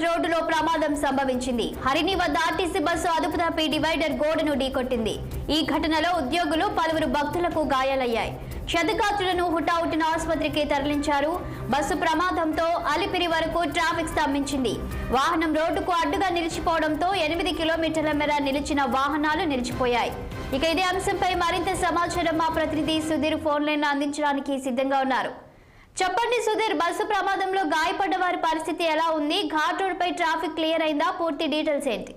ఘాట్ రోడ్డులో ప్రమాదం సంభవించింది. హరిణి వద్ద ఆర్టీసీ బస్సు అదుపు తప్పి డివైడర్ గోడను ఢీకొట్టింది. ఈ ఘటనలో ఉద్యోగులు పలువురు భక్తులకు గాయాలయ్యాయి. క్షతగాత్రులను హుటాహుటిన ఆసుపత్రికి తరలించారు. బస్సు ప్రమాదంతో అలిపిరి వరకు ట్రాఫిక్ స్తంభించింది. వాహనం రోడ్డుకు అడ్డుగా నిలిచిపోవడంతో 8 కిలోమీటర్ల మేర నిలిచిన వాహనాలు నిలిచిపోయాయి. ఇక ఇదే అంశంపై మరింత సమాచారం మా ప్రతినిధి సుధీర్ ఫోన్ లైన్ లో సిద్ధంగా ఉన్నారు. చెప్పండి సుధీర్, బస్సు ప్రమాదంలో గాయపడ్డ వారి పరిస్థితి ఎలా ఉంది? ఘాట్ రోడ్ పై ట్రాఫిక్ క్లియర్ అయిందా? పూర్తి డీటెయిల్స్ ఏంటి?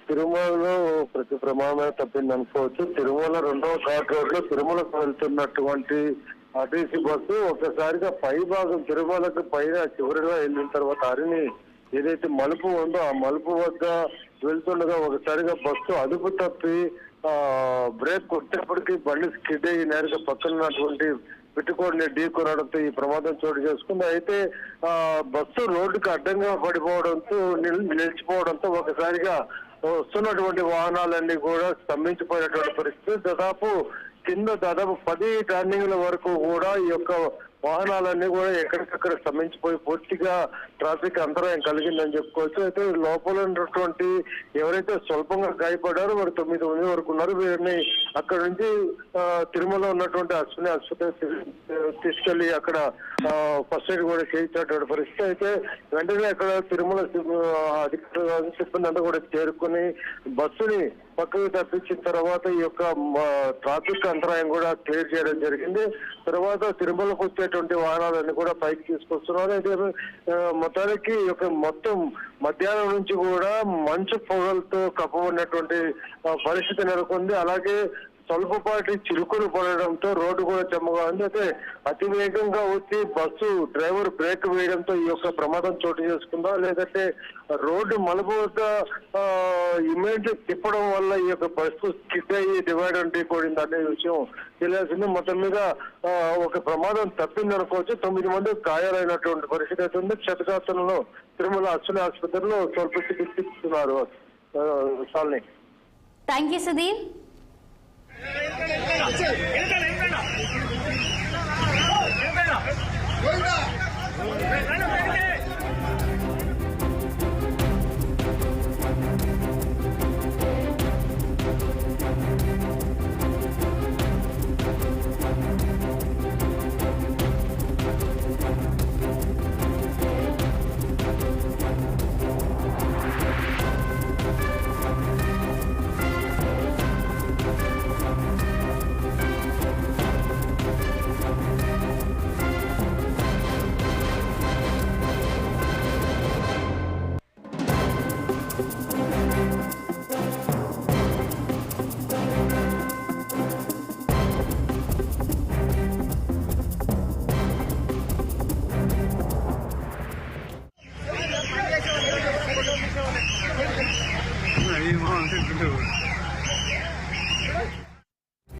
తిరుమలలో ప్రతి ప్రమాదం తప్పింది అనుకోవచ్చు. తిరుమల 2వ ఘాట్ రోడ్ లో తిరుమలకు వెళ్తున్నటువంటి ఆర్టీసీ బస్సు ఒకసారిగా పై భాగం తిరుమలకు పైన చివరిగా వెళ్ళిన తర్వాత హరిని ఏదైతే మలుపు ఉందో ఆ మలుపు వద్ద వెళ్తుండగా ఒకసారిగా బస్సు అదుపు తప్పి బ్రేక్ కొట్టేప్పటికీ బండి స్కిడ్ అయ్యి నేరుగా పక్కన ఉన్నటువంటి పెట్టుకోడిని ఢీ కొనడంతో ఈ ప్రమాదం చోటు చేసుకుంది. అయితే బస్సు రోడ్డుకు అడ్డంగా పడిపోవడంతో నిలిచిపోవడంతో ఒకసారిగా వస్తున్నటువంటి వాహనాలన్నీ కూడా స్తంభించిపోయినటువంటి పరిస్థితి. దాదాపు 10 టర్నింగ్ల వరకు కూడా ఈ యొక్క వాహనాలన్నీ కూడా ఎక్కడికక్కడ స్తంభించిపోయి పూర్తిగా ట్రాఫిక్ అంతరాయం కలిగిందని చెప్పుకోవచ్చు. అయితే లోపల ఉన్నటువంటి ఎవరైతే స్వల్పంగా గాయపడ్డారో వారు 9 మంది వరకు ఉన్నారు. వీరిని అక్కడ నుంచి తిరుమల ఉన్నటువంటి అశ్విని ఆసుపత్రి తీసుకెళ్లి అక్కడ ఫస్ట్ ఎయిడ్ కూడా చేయించినటువంటి పరిస్థితి. అయితే వెంటనే అక్కడ తిరుమల అధికారులు సిబ్బంది అంతా కూడా చేరుకుని బస్సుని పక్కకు తప్పించిన తర్వాత ఈ యొక్క ట్రాఫిక్ అంతరాయం కూడా క్లియర్ చేయడం జరిగింది. తర్వాత తిరుమలకు వచ్చేటువంటి వాహనాలన్నీ కూడా పైకి తీసుకొస్తున్నారు. అయితే మొత్తానికి ఈ యొక్క మొత్తం మధ్యాహ్నం నుంచి కూడా మంచు పొగలతో కప్పబడినటువంటి పరిస్థితి నెలకొంది. అలాగే స్వల్పపాటి చిరుకులు పడడంతో రోడ్డు కూడా చెమ్మగా ఉంది. అయితే అతి వేగంగా వచ్చి బస్సు డ్రైవర్ బ్రేక్ వేయడంతో ఈ యొక్క ప్రమాదం చోటు చేసుకుందా, లేదంటే రోడ్డు మలుపు వద్ద ఇమీడియట్ తిప్పడం వల్ల ఈ యొక్క బస్సు స్కిడ్ అయ్యి డివైడర్ ఢీకొడింది అనే విషయం తెలియాల్సింది. మొత్తం మీద ఒక ప్రమాదం తప్పిందనుకోవచ్చు. 9 మంది గాయాలైనటువంటి పరిస్థితి అయితే ఉంది. క్షతగాత్రులను తిరుమల అశ్విని ఆసుపత్రిలో స్వల్ప చికిత్స ఇస్తున్నారు. సాల్ని. Thank you Sudheer. Hey, mom,